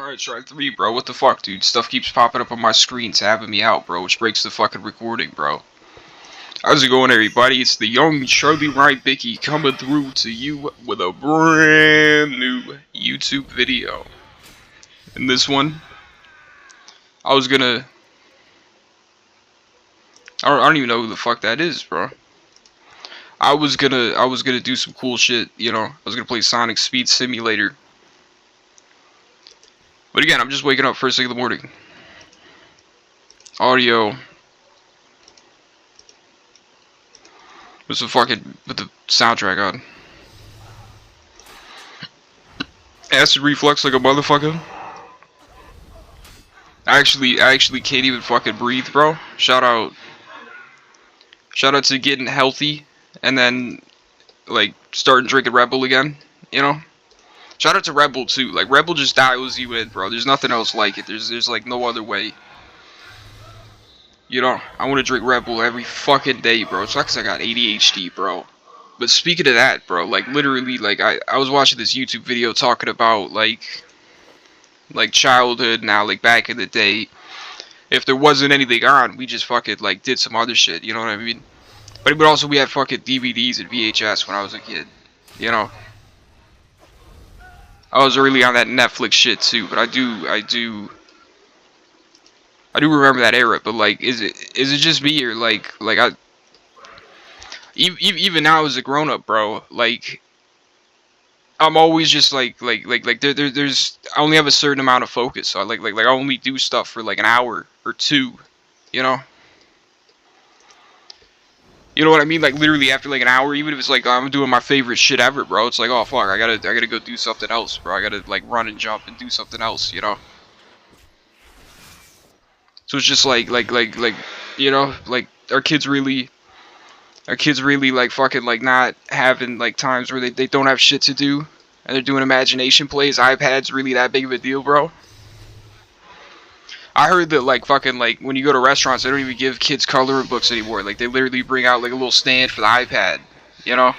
Alright, try 3, bro. What the fuck, dude? Stuff keeps popping up on my screen, tabbing me out, bro, which breaks the fucking recording, bro. How's it going, everybody? It's the young Charlie Wright Bicky coming through to you with a brand new YouTube video. In this one, I don't even know who the fuck that is, bro. I was gonna do some cool shit, you know. I was gonna play Sonic Speed Simulator. But again, I'm just waking up first thing in the morning. Audio. With the soundtrack on. Acid reflux like a motherfucker. I actually can't even fucking breathe, bro. Shout out to getting healthy and then like starting drinking Red Bull again, you know? Shout out to Red Bull too. Like Red Bull just dials you in, bro. There's nothing else like it. There's like no other way. You know, I want to drink Red Bull every fucking day, bro. It's like 'cause I got ADHD, bro. But speaking of that, bro, like literally, like I was watching this YouTube video talking about like childhood now, like back in the day. If there wasn't anything on, we just fucking like did some other shit. You know what I mean? But also we had fucking DVDs and VHS when I was a kid. You know. I was early on that Netflix shit too, but I do remember that era. But like, is it just me or like I even now as a grown up, bro, like I'm always just like there's I only have a certain amount of focus, so I I only do stuff for like an hour or two, you know. You know what I mean? Like literally after like an hour, even if it's like I'm doing my favorite shit ever, bro, it's like, oh fuck, I gotta go do something else, bro. I gotta like run and jump and do something else, you know. So it's just like you know, like our kids really like fucking like not having like times where they don't have shit to do and they're doing imagination plays. iPads really that big of a deal, bro? I heard that like fucking like when you go to restaurants, they don't even give kids coloring books anymore. Like they literally bring out like a little stand for the iPad, you know?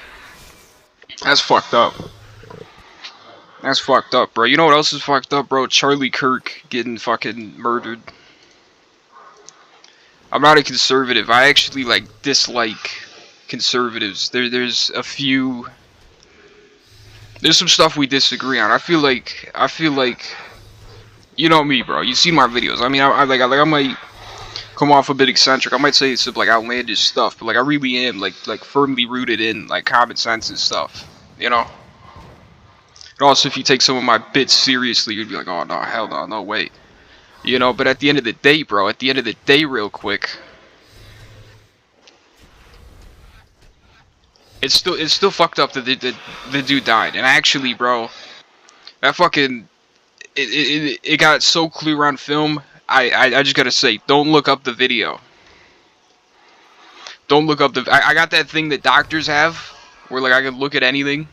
That's fucked up. That's fucked up, bro. You know what else is fucked up, bro? Charlie Kirk getting fucking murdered. I'm not a conservative. I actually like dislike conservatives. There's some stuff we disagree on. I feel like you know me, bro. You see my videos. I mean, I might come off a bit eccentric. I might say some like outlandish stuff, but like I really am like firmly rooted in like common sense and stuff, you know. And also, if you take some of my bits seriously, you'd be like, oh no, hell no, no way, you know. But at the end of the day, bro, real quick, it's still fucked up that the dude died. And actually, bro, that fucking it got so clear on film. I just gotta say, don't look up the video. Don't look up the. I got that thing that doctors have, where like I can look at anything.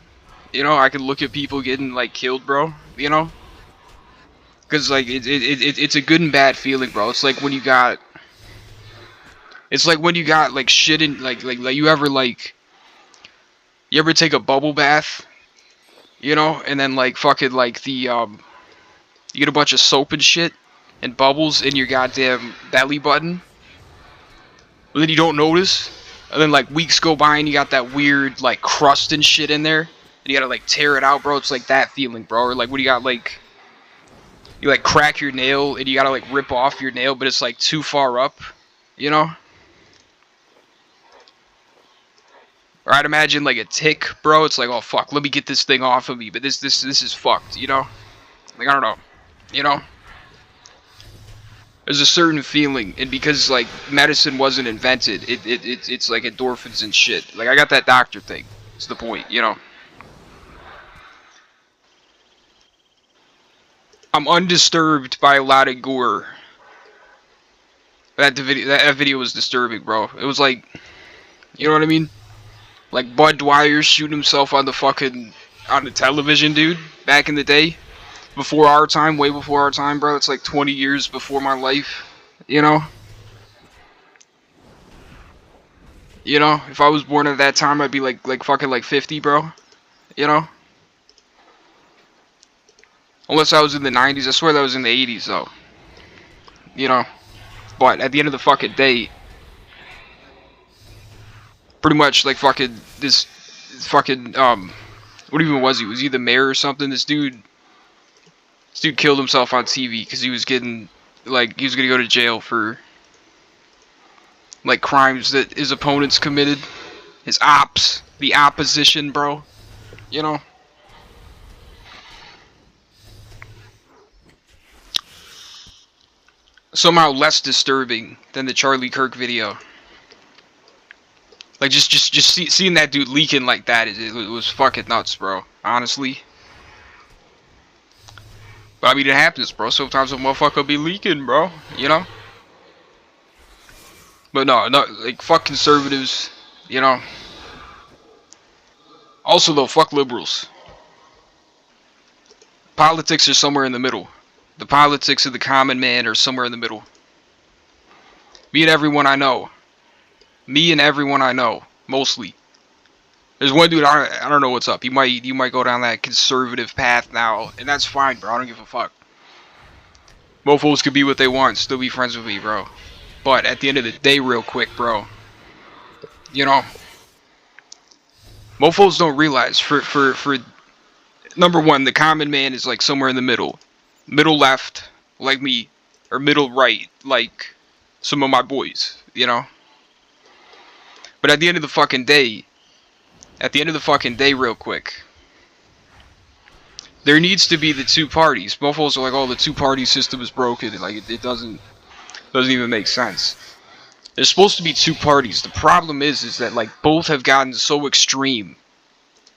You know, I can look at people getting like killed, bro. You know, because like it's a good and bad feeling, bro. It's like when you got. It's like when you got like shit in like you ever take a bubble bath, you know, and then like fucking like the you get a bunch of soap and shit and bubbles in your goddamn belly button, but then you don't notice, and then like weeks go by and you got that weird like crust and shit in there, and you gotta like tear it out, bro. It's like that feeling, bro. Or like when you got like you like crack your nail and you gotta like rip off your nail, but it's like too far up, you know. Or I'd imagine like a tick, bro. It's like, oh fuck, let me get this thing off of me, but this is fucked, you know. Like I don't know, you know. There's a certain feeling, and because like medicine wasn't invented, it's like endorphins and shit. Like I got that doctor thing. That's the point, you know. I'm undisturbed by a lot of gore. That video was disturbing, bro. It was like, you know what I mean? Like Bud Dwyer shooting himself on the television, dude. Back in the day. Before our time, way before our time, bro. It's like 20 years before my life, you know? You know, if I was born at that time, I'd be like fucking like 50, bro. You know? Unless I was in the 90s. I swear that was in the 80s, though. You know? But at the end of the fucking day, pretty much, like, fucking, this fucking, what even was he? Was he the mayor or something? This dude killed himself on TV because he was getting, like, he was gonna go to jail for, like, crimes that his opponents committed. His ops. The opposition, bro. You know? Somehow less disturbing than the Charlie Kirk video. Like, just seeing that dude leaking like that, it was fucking nuts, bro. Honestly. But I mean, it happens, bro. Sometimes a motherfucker be leaking, bro. You know? But no, like, fuck conservatives. You know? Also, though, fuck liberals. Politics are somewhere in the middle. The politics of the common man are somewhere in the middle. Me and everyone I know. Me and everyone I know. Mostly. There's one dude, I don't know what's up. You might go down that conservative path now. And that's fine, bro. I don't give a fuck. Mofos could be what they want. Still be friends with me, bro. But at the end of the day, real quick, bro. You know. Mofos don't realize for number one, the common man is like somewhere in the middle. Middle left, like me. Or middle right, like some of my boys, you know? But at the end of the fucking day, real quick, there needs to be the two parties. Mofos are like, oh, the two-party system is broken. And, like, it doesn't even make sense. There's supposed to be two parties. The problem is that, like, both have gotten so extreme.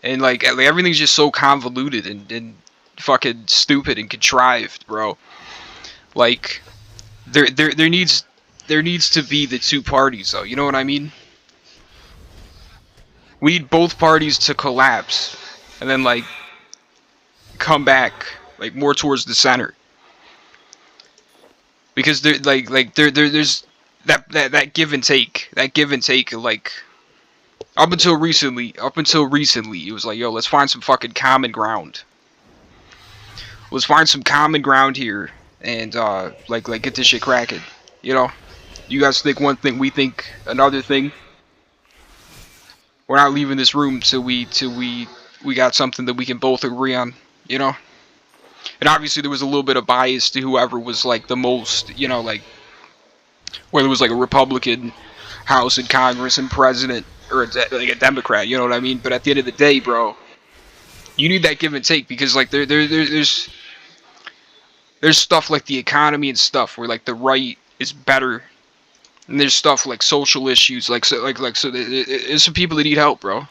And, like everything's just so convoluted and fucking stupid and contrived, bro. Like, there needs to be the two parties, though. You know what I mean? We need both parties to collapse. And then, like, come back, like, more towards the center. Because there's that give and take. That give and take, like, up until recently, it was like, yo, let's find some fucking common ground. Let's find some common ground here and like get this shit cracking. You know? You guys think one thing, we think another thing. We're not leaving this room till we got something that we can both agree on, you know? And obviously there was a little bit of bias to whoever was like the most, you know, like whether it was like a Republican House and Congress and president or like a Democrat, you know what I mean? But at the end of the day, bro, you need that give and take because like there's stuff like the economy and stuff where like the right is better. And there's stuff like social issues, so there's some people that need help, bro.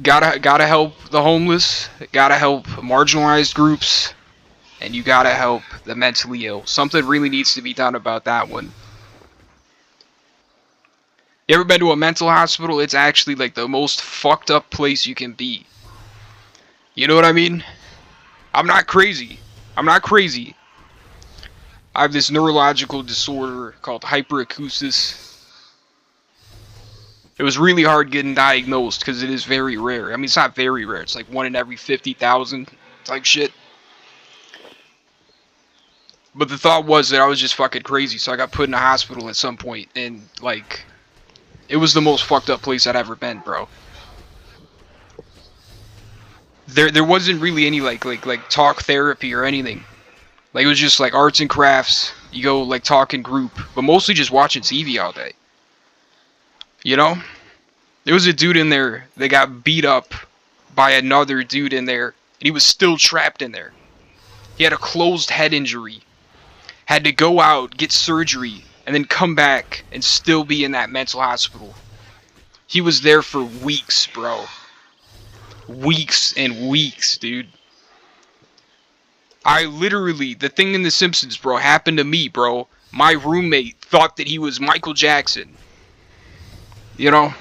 Gotta help the homeless. Gotta help marginalized groups, and you gotta help the mentally ill. Something really needs to be done about that one. You ever been to a mental hospital? It's actually like the most fucked up place you can be. You know what I mean? I'm not crazy. I have this neurological disorder called hyperacusis. It was really hard getting diagnosed because it is very rare. I mean, it's not very rare. It's like 1 in every 50,000 type shit. But the thought was that I was just fucking crazy, so I got put in a hospital at some point, and like, it was the most fucked up place I'd ever been, bro. There wasn't really any like talk therapy or anything. Like, it was just, like, arts and crafts. You go, like, talk in group. But mostly just watching TV all day. You know? There was a dude in there that got beat up by another dude in there. And he was still trapped in there. He had a closed head injury. Had to go out, get surgery, and then come back and still be in that mental hospital. He was there for weeks, bro. Weeks and weeks, dude. The thing in The Simpsons, bro, happened to me, bro. My roommate thought that he was Michael Jackson. You know?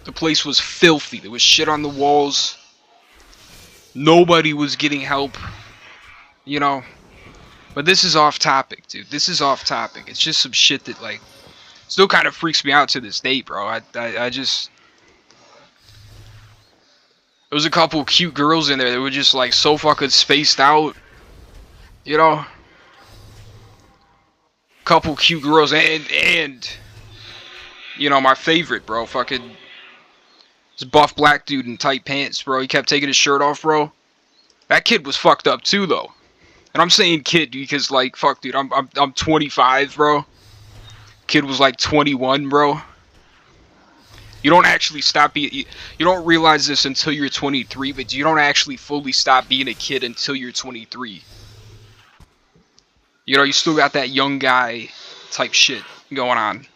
The place was filthy. There was shit on the walls. Nobody was getting help. You know? But this is off topic, dude. This is off topic. It's just some shit that, like, still kind of freaks me out to this day, bro. I There was a couple cute girls in there that were just like so fucking spaced out. You know? Couple cute girls and you know, my favorite, bro. Fucking this buff black dude in tight pants, bro. He kept taking his shirt off, bro. That kid was fucked up too, though. And I'm saying kid because, like, fuck, dude, I'm 25, bro. Kid was like 21, bro. You don't actually stop being. You don't realize this until you're 23, but you don't actually fully stop being a kid until you're 23. You know, you still got that young guy type shit going on.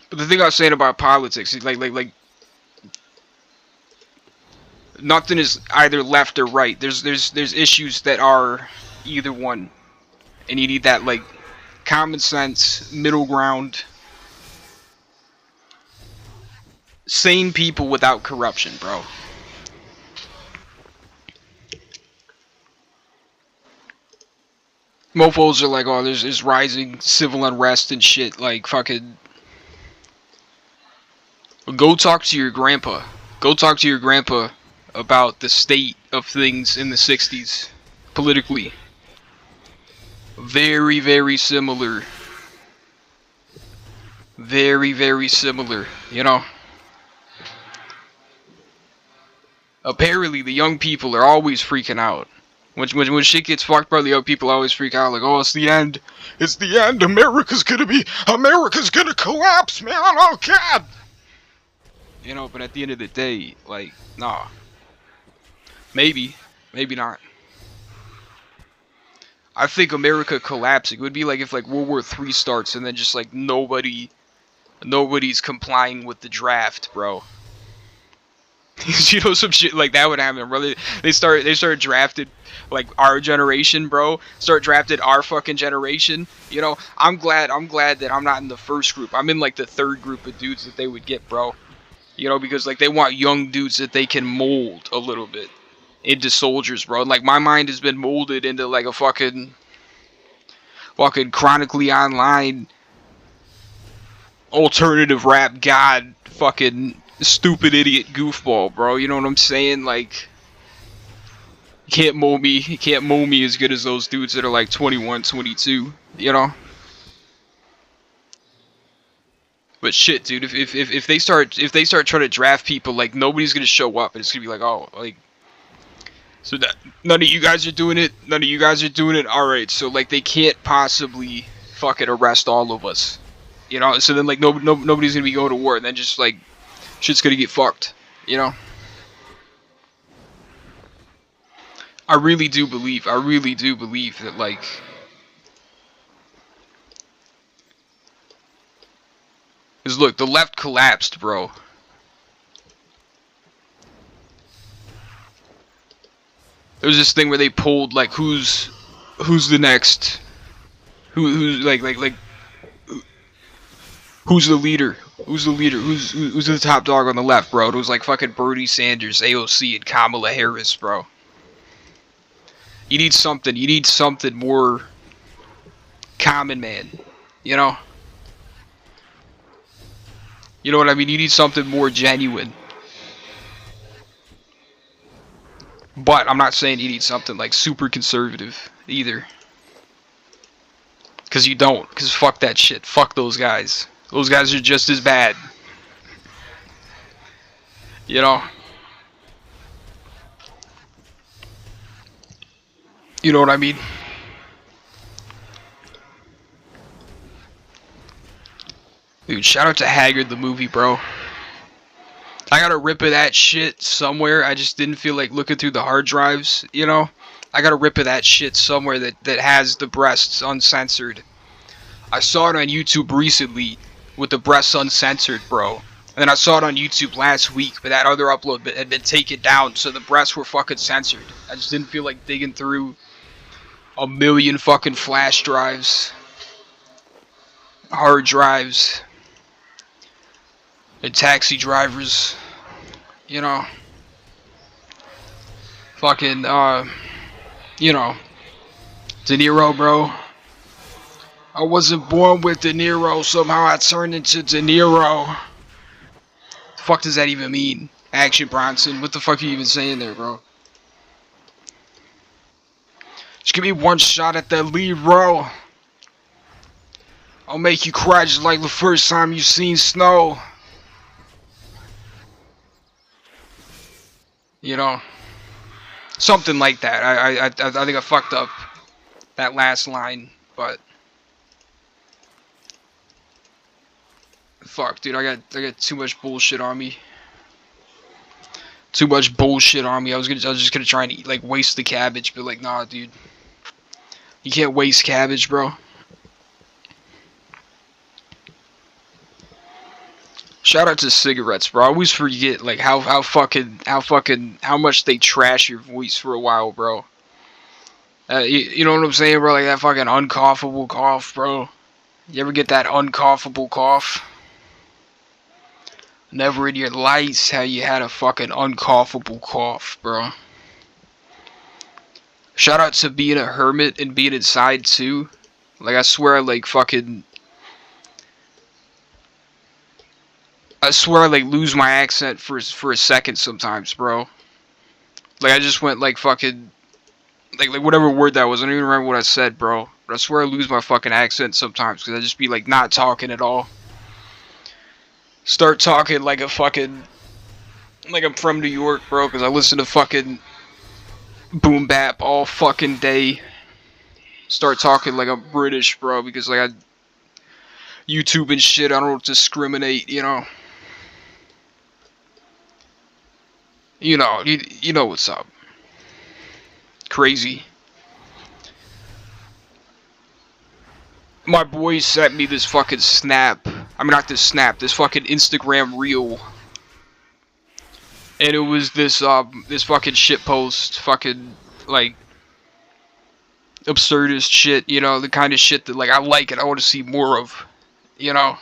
But the thing I was saying about politics is like nothing is either left or right. There's issues that are either one, and you need that like common sense middle ground. Sane people without corruption, bro. Mofos are like, oh, there's rising civil unrest and shit. Like, fucking. Go talk to your grandpa. Go talk to your grandpa about the state of things in the 60s. Politically. Very, very similar. Very, very similar. You know? Apparently, the young people are always freaking out. When shit gets fucked, bro, the young people always freak out. Like, oh, it's the end. It's the end. America's gonna collapse, man. Oh, God. You know, but at the end of the day, like, nah. Maybe. Maybe not. I think America collapsing would be like if, like, World War III starts and then just, like, nobody's complying with the draft, bro. You know, some shit like that would happen, bro. They start drafted, like, our generation, bro. Start drafted our fucking generation. You know, I'm glad that I'm not in the first group. I'm in, like, the third group of dudes that they would get, bro. You know, because, like, they want young dudes that they can mold a little bit into soldiers, bro. And, like, my mind has been molded into, like, a fucking chronically online alternative rap god fucking stupid idiot goofball, bro. You know what I'm saying? Like, you can't mold me as good as those dudes that are, like, 21, 22, you know? But shit, dude, if they start trying to draft people, like, nobody's gonna show up, and it's gonna be like, oh, like, so that none of you guys are doing it. All right, so, like, they can't possibly fucking arrest all of us, you know. So then, like, nobody's gonna be going to war, and then just, like, shit's gonna get fucked, you know. I really do believe that, like, because look, the left collapsed, bro. There was this thing where they polled, like, who's the next, who's the leader, who's the top dog on the left, bro. It was like fucking Bernie Sanders, AOC, and Kamala Harris, bro. You need something more common, man. You know? You know what I mean? You need something more genuine. But I'm not saying you need something, like, super conservative, either. Because you don't. Because fuck that shit. Fuck those guys. Those guys are just as bad. You know? You know what I mean? Dude, shout out to Haggard the movie, bro. I got a rip of that shit somewhere. I just didn't feel like looking through the hard drives, you know? I got a rip of that shit somewhere that has the breasts uncensored. I saw it on YouTube recently with the breasts uncensored, bro. And then I saw it on YouTube last week, but that other upload had been taken down, so the breasts were fucking censored. I just didn't feel like digging through a million fucking flash drives, hard drives, and taxi drivers, you know, fucking, you know, De Niro, bro. I wasn't born with De Niro, somehow I turned into De Niro. The fuck does that even mean? Action Bronson, what the fuck are you even saying there, bro? Just give me one shot at that lead, bro. I'll make you cry just like the first time you seen snow. You know, something like that. I think I fucked up that last line, but fuck, dude, I got too much bullshit on me. Too much bullshit on me. I was just gonna try and eat, like, waste the cabbage, but like, nah, dude, you can't waste cabbage, bro. Shout out to cigarettes, bro. I always forget, like, how much they trash your voice for a while, bro. You know what I'm saying, bro? Like that fucking uncoughable cough, bro. You ever get that uncoughable cough? Never in your life how you had a fucking uncoughable cough, bro. Shout out to being a hermit and being inside too. Like, I swear I lose my accent for a second sometimes, bro. Like, I just went like fucking like whatever word that was. I don't even remember what I said, bro. But I swear I lose my fucking accent sometimes because I just be like not talking at all. Start talking like a fucking like I'm from New York, bro, because I listen to fucking boom bap all fucking day. Start talking like I'm British, bro, because like I YouTube and shit, I don't discriminate, you know. You know what's up. Crazy. My boy sent me this fucking snap. I mean, not this snap, this fucking Instagram reel. And it was this fucking shitpost, fucking, like, absurdist shit, you know, the kind of shit that, like, I like and I want to see more of, you know.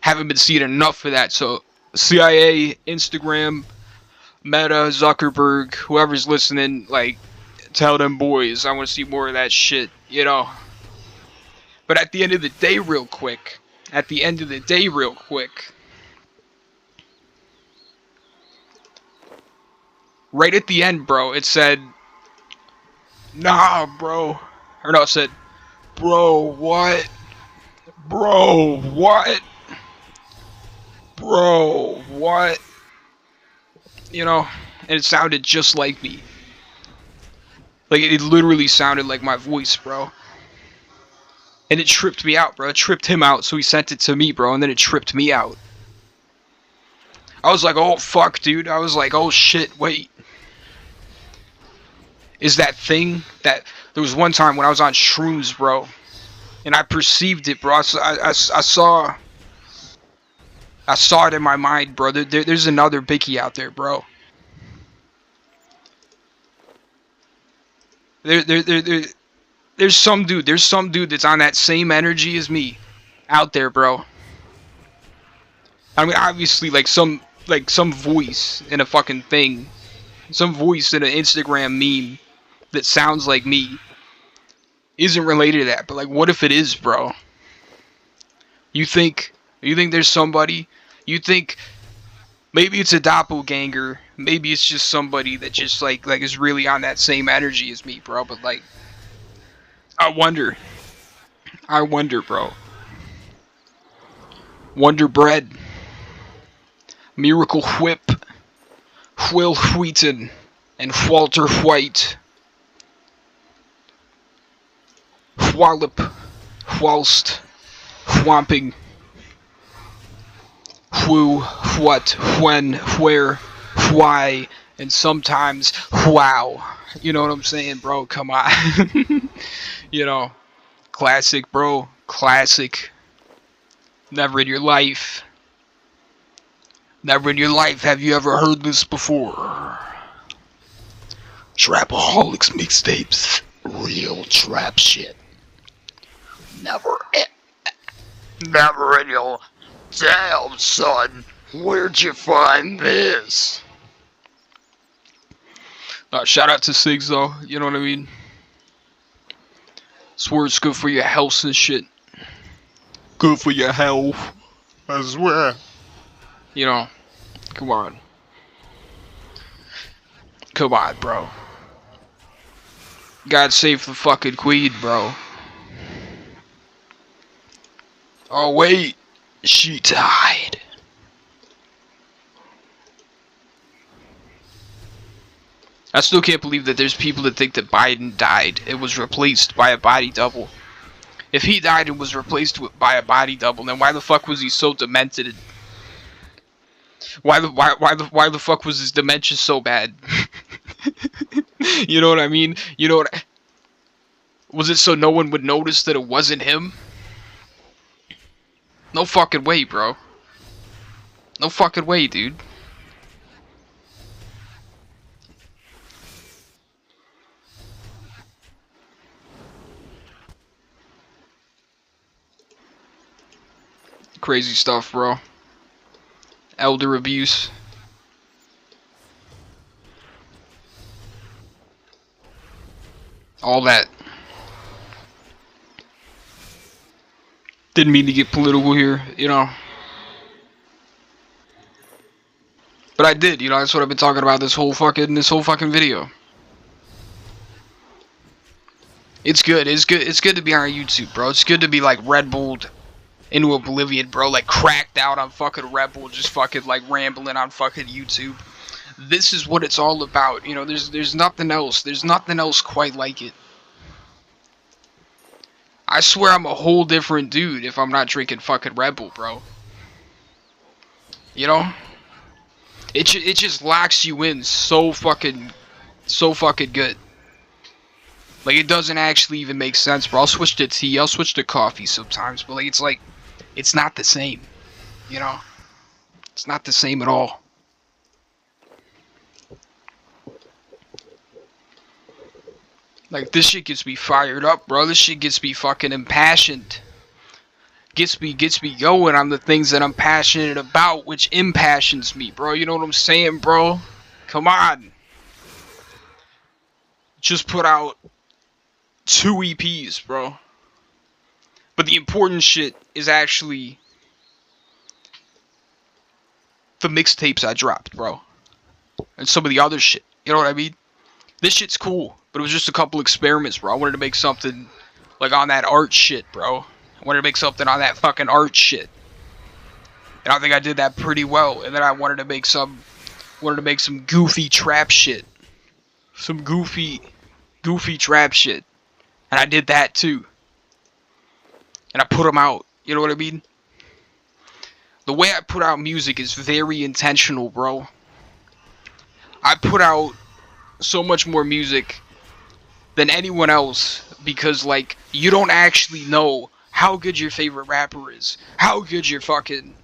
Haven't been seeing enough of that, so CIA, Instagram, Meta, Zuckerberg, whoever's listening, like, tell them boys, I want to see more of that shit, you know. But at the end of the day, real quick, right at the end, bro, it said, nah, bro. Or no, it said, bro, what? Bro, what? Bro, what? You know, and it sounded just like me. Like, it literally sounded like my voice, bro. And it tripped me out, bro. It tripped him out, so he sent it to me, bro, and then it tripped me out. I was like, oh, fuck, dude. I was like, oh, shit, wait. Is that thing that... There was one time when I was on shrooms, bro, and I perceived it, bro. I saw it in my mind, bro. There's another Bicky out there, bro. There's some dude that's on that same energy as me out there, bro. I mean, obviously, like some voice in a fucking thing, some voice in an Instagram meme that sounds like me isn't related to that, but like, what if it is, bro? You think there's somebody? You think maybe it's a doppelganger? Maybe it's just somebody that just like is really on that same energy as me, bro? But like, I wonder, bro. Wonder Bread, Miracle Whip, Will Wheaton, and Walter White. Wallop, whilst, whomping, who, what, when, where, why, and sometimes wow. You know what I'm saying, bro? Come on. You know, classic, bro. Classic. Never in your life have you ever heard this before. Trapaholics mixtapes. Real trap shit. Never in your... Damn, son. Where'd you find this? Shout out to Sigs, though. You know what I mean? Swear it's good for your health and shit. Good for your health. I swear. You know. Come on. Come on, bro. God save the fucking queen, bro. Oh, wait. She died. I still can't believe that there's people that think that Biden died and was replaced by a body double. If he died and was replaced by a body double, then why the fuck was he so demented? Why the fuck was his dementia so bad? You know what I mean? You know what? Was it so no one would notice that it wasn't him? No fucking way, bro. No fucking way, dude. Crazy stuff, bro. Elder abuse. All that. Didn't mean to get political here, you know. But I did, you know, that's what I've been talking about this whole fucking video. It's good to be on YouTube, bro. It's good to be like Red Bulled into oblivion, bro. Like cracked out on fucking Red Bull, just fucking like rambling on fucking YouTube. This is what it's all about, you know. There's nothing else. There's nothing else quite like it. I swear I'm a whole different dude if I'm not drinking fucking Red Bull, bro. You know? It just locks you in so fucking good. Like, it doesn't actually even make sense, bro. I'll switch to tea, I'll switch to coffee sometimes, but like, it's not the same. You know? It's not the same at all. Like, this shit gets me fired up, bro. This shit gets me fucking impassioned. Gets me going on the things that I'm passionate about, which impassions me, bro. You know what I'm saying, bro? Come on. Just put out 2 EPs, bro. But the important shit is actually the mixtapes I dropped, bro. And some of the other shit. You know what I mean? This shit's cool, but it was just a couple experiments, bro. I wanted to make something like on that art shit, bro. I wanted to make something on that fucking art shit. And I think I did that pretty well. And then I wanted to make some goofy trap shit. Some goofy trap shit. And I did that too. And I put them out. You know what I mean? The way I put out music is very intentional, bro. I put out so much more music than anyone else because, like, you don't actually know how good your favorite rapper is, how good your fucking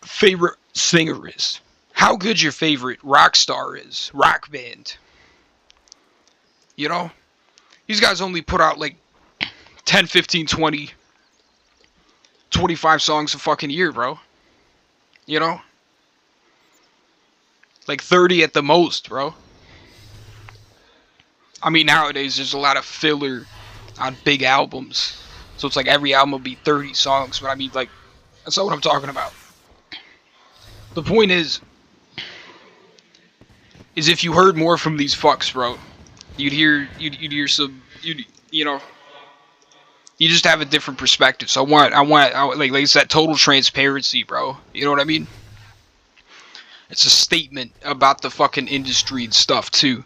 favorite singer is, how good your favorite rock star is, rock band. You know? These guys only put out like 10, 15, 20, 25 songs a fucking year, bro. You know? Like 30 at the most, bro. I mean, nowadays there's a lot of filler on big albums. So it's like every album will be 30 songs. But I mean, like, that's not what I'm talking about. The point is if you heard more from these fucks, bro, you'd hear some, you know, you just have a different perspective. So I want like it's that total transparency, bro. You know what I mean? It's a statement about the fucking industry and stuff too.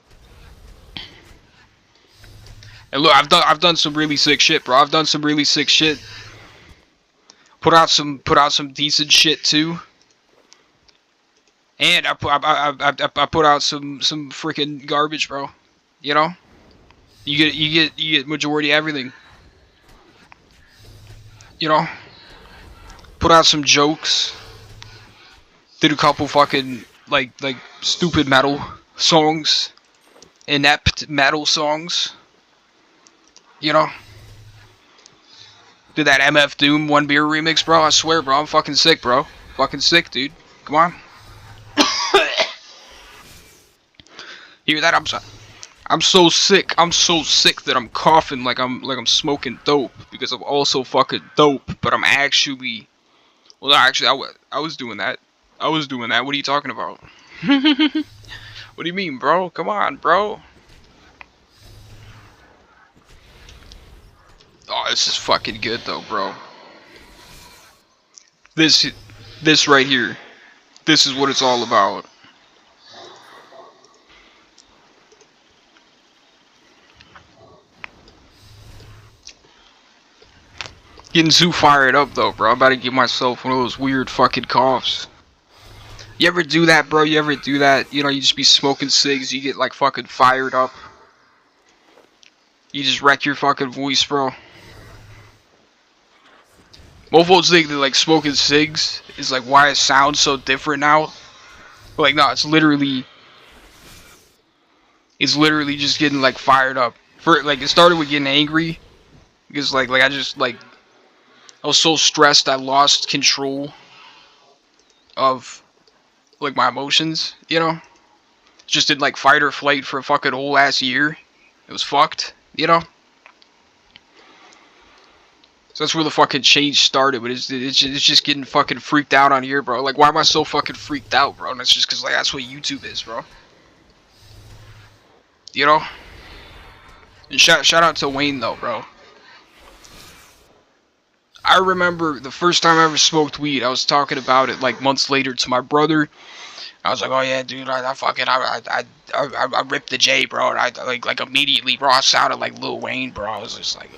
And look, I've done some really sick shit, bro. I've done some really sick shit. Put out some decent shit too. And I put out some freaking garbage, bro. You know? You get majority of everything. You know? Put out some jokes. Did a couple fucking like stupid metal songs. Inept metal songs. You know? Did that MF Doom One Beer remix, bro. I swear, bro. I'm fucking sick, bro. Fucking sick, dude. Come on. Hear that? I'm so sick. I'm so sick that I'm coughing like I'm smoking dope because I'm also fucking dope. But I'm actually, well, actually, I was doing that. I was doing that. What are you talking about? What do you mean, bro? Come on, bro. Oh, this is fucking good though, bro. This right here. This is what it's all about. Getting too fired up though, bro. I'm about to give myself one of those weird fucking coughs. You ever do that, bro? You ever do that? You know, you just be smoking cigs, you get like fucking fired up. You just wreck your fucking voice, bro. Most folks think that like smoking cigs is like why it sounds so different now. But like no, it's literally just getting like fired up. For like it started with getting angry because like I just like I was so stressed I lost control of like my emotions, you know? Just did like fight or flight for a fucking whole ass year. It was fucked, you know? So that's where the fucking change started, but it's just getting fucking freaked out on here, bro. Like, why am I so fucking freaked out, bro? And it's just because, like, that's what YouTube is, bro. You know? And shout out to Wayne, though, bro. I remember the first time I ever smoked weed, I was talking about it, like, months later to my brother. I was like, oh, yeah, dude, I ripped the J, bro. And I, like, immediately, bro, I sounded like Lil Wayne, bro. I was just like,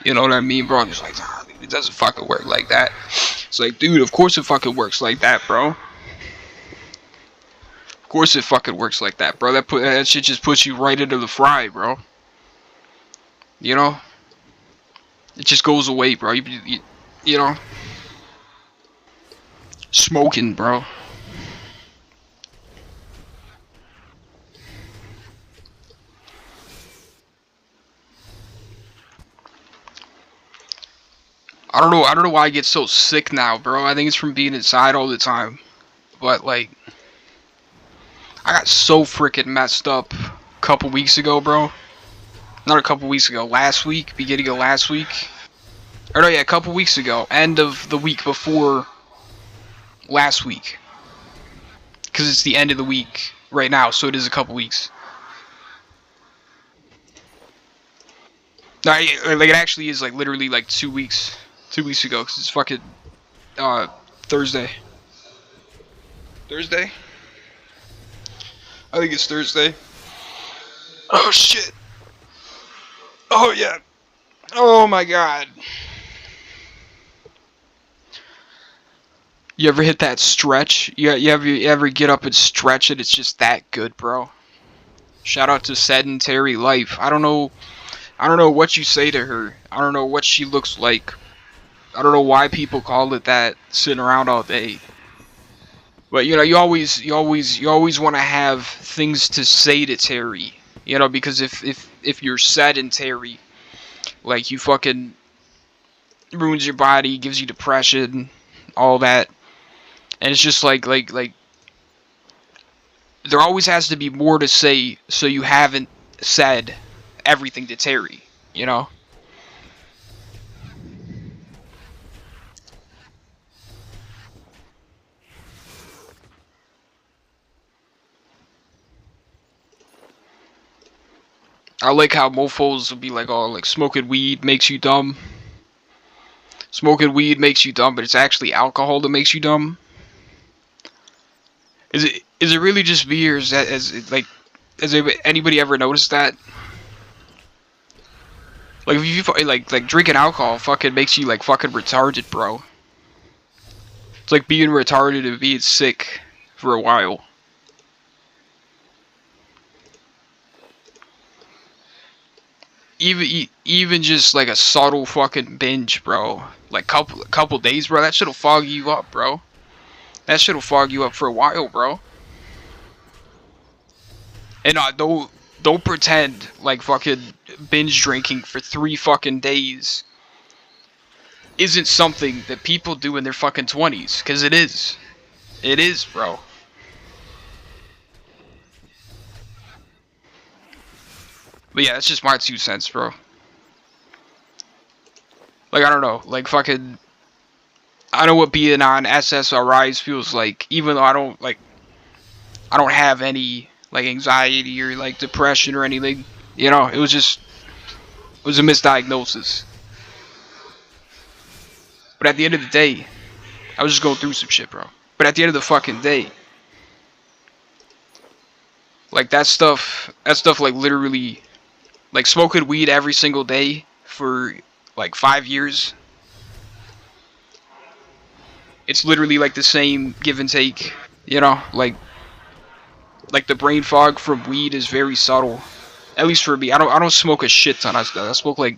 you know what I mean, bro? I'm just like, nah, it doesn't fucking work like that. It's like, dude, of course it fucking works like that, bro. Of course it fucking works like that, bro. That shit just puts you right into the fry, bro. You know? It just goes away, bro. You know? Smoking, bro. I don't know why I get so sick now, bro. I think it's from being inside all the time. But, like, I got so freaking messed up a couple weeks ago, bro. Not a couple weeks ago, last week, beginning of last week. Or no, yeah, a couple weeks ago, end of the week before last week. Because it's the end of the week right now, so it is a couple weeks. No, like, it actually is, like, literally, like, 2 weeks. 2 weeks ago, because it's fucking, Thursday. Thursday? I think it's Thursday. Oh, shit. Oh, yeah. Oh, my God. You ever hit that stretch? You ever get up and stretch and it's just that good, bro? Shout out to Sedentary Life. I don't know what you say to her. I don't know what she looks like. I don't know why people call it that, sitting around all day. But you know, you always want to have things to say to Terry. You know, because if you're sedentary, like you fucking ruins your body, gives you depression, all that. And it's just like there always has to be more to say, so you haven't said everything to Terry, you know? I like how mofos will be like, oh, like smoking weed makes you dumb. Smoking weed makes you dumb, but it's actually alcohol that makes you dumb. Is it really just me, or is that has anybody ever noticed that? Like if you like drinking alcohol fucking makes you like fucking retarded, bro. It's like being retarded and being sick for a while. Even just like a subtle fucking binge, bro. Like couple days, bro. That shit'll fog you up, bro. That shit'll fog you up for a while, bro. And don't pretend like fucking binge drinking for 3 fucking days isn't something that people do in their fucking 20s, cause it is. It is, bro. But yeah, that's just my 2 cents, bro. Like, I don't know, like fucking, I know what being on SSRIs feels like, even though I don't have any, like, anxiety or, like, depression or anything. You know, it was a misdiagnosis. But at the end of the day, I was just going through some shit, bro. But at the end of the fucking day, like, that stuff, like, literally, like, smoking weed every single day for, like, 5 years, it's literally, like, the same give and take, you know? Like, the brain fog from weed is very subtle. At least for me, I don't smoke a shit ton of stuff. I smoke, like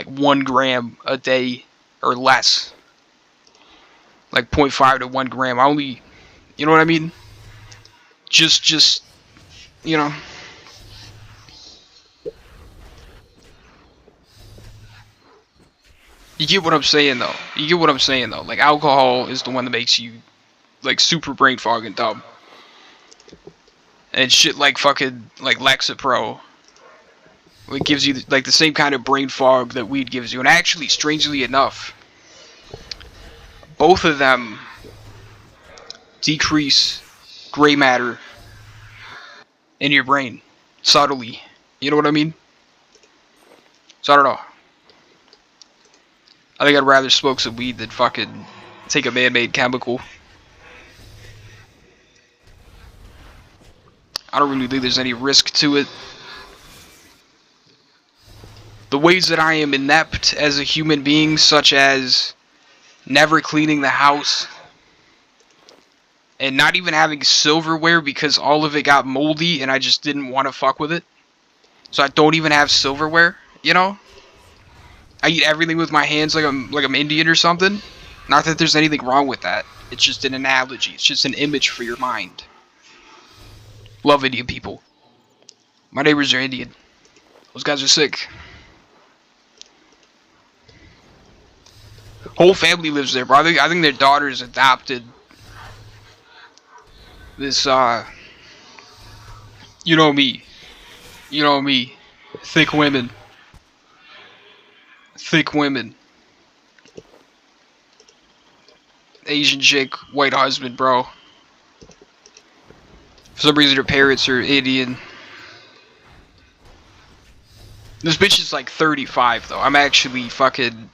1 gram a day or less. Like, zero point 0.5 to 1 gram. I only, you know what I mean? Just, you know. You get what I'm saying, though. You get what I'm saying, though. Like, alcohol is the one that makes you, like, super brain fog and dumb. And shit like fucking, like, Lexapro. It gives you, like, the same kind of brain fog that weed gives you. And actually, strangely enough, both of them decrease gray matter in your brain. Subtly. You know what I mean? So, I don't know. I think I'd rather smoke some weed than fucking take a man-made chemical. I don't really think there's any risk to it. The ways that I am inept as a human being, such as never cleaning the house, and not even having silverware because all of it got moldy and I just didn't want to fuck with it. So I don't even have silverware, you know? I eat everything with my hands like I'm Indian or something. Not that there's anything wrong with that. It's just an analogy. It's just an image for your mind. Love Indian people. My neighbors are Indian. Those guys are sick. Whole family lives there, bro. I think their daughters adopted this, you know me. You know me. Thick women. Thick women. Asian chick, white husband, bro. For some reason her parents are Indian. This bitch is like 35 though. I'm actually fucking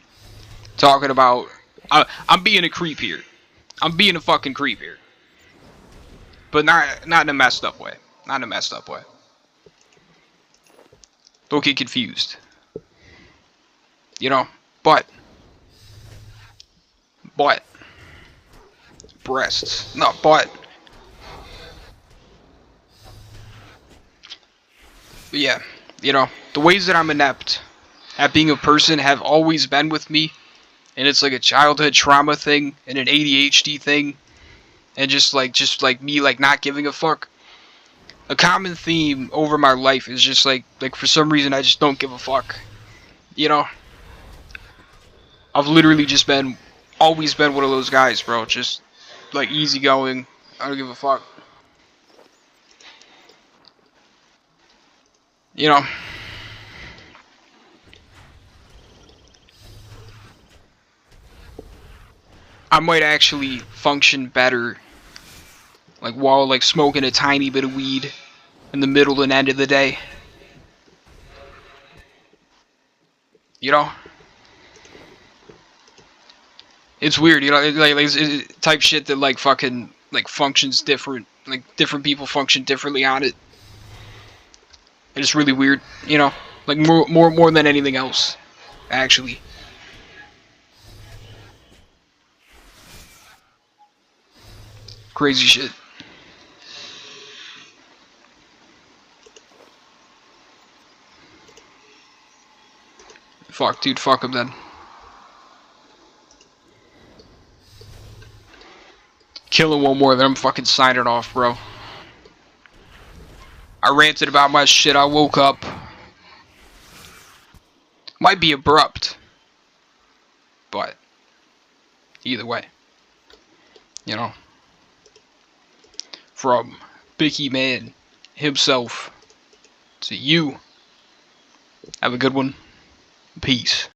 talking about... I'm being a creep here. I'm being a fucking creep here. But not in a messed up way. Not in a messed up way. Don't get confused. You know? But. Breasts. Not butt. But yeah. You know, the ways that I'm inept at being a person have always been with me. And it's like a childhood trauma thing and an ADHD thing. And just like me like not giving a fuck. A common theme over my life is just like for some reason I just don't give a fuck. You know? I've literally just always been one of those guys, bro. Just like easygoing. I don't give a fuck. You know? I might actually function better like while like smoking a tiny bit of weed in the middle and end of the day. You know? It's weird, you know, it's type shit that like fucking like functions different. Like different people function differently on it. It's really weird, you know? Like more than anything else, actually. Crazy shit. Fuck, dude, fuck him then. Killing one more, then I'm fucking signing off, bro. I ranted about my shit, I woke up. Might be abrupt. But, either way. You know. From Bicky Man himself to you. Have a good one. Peace.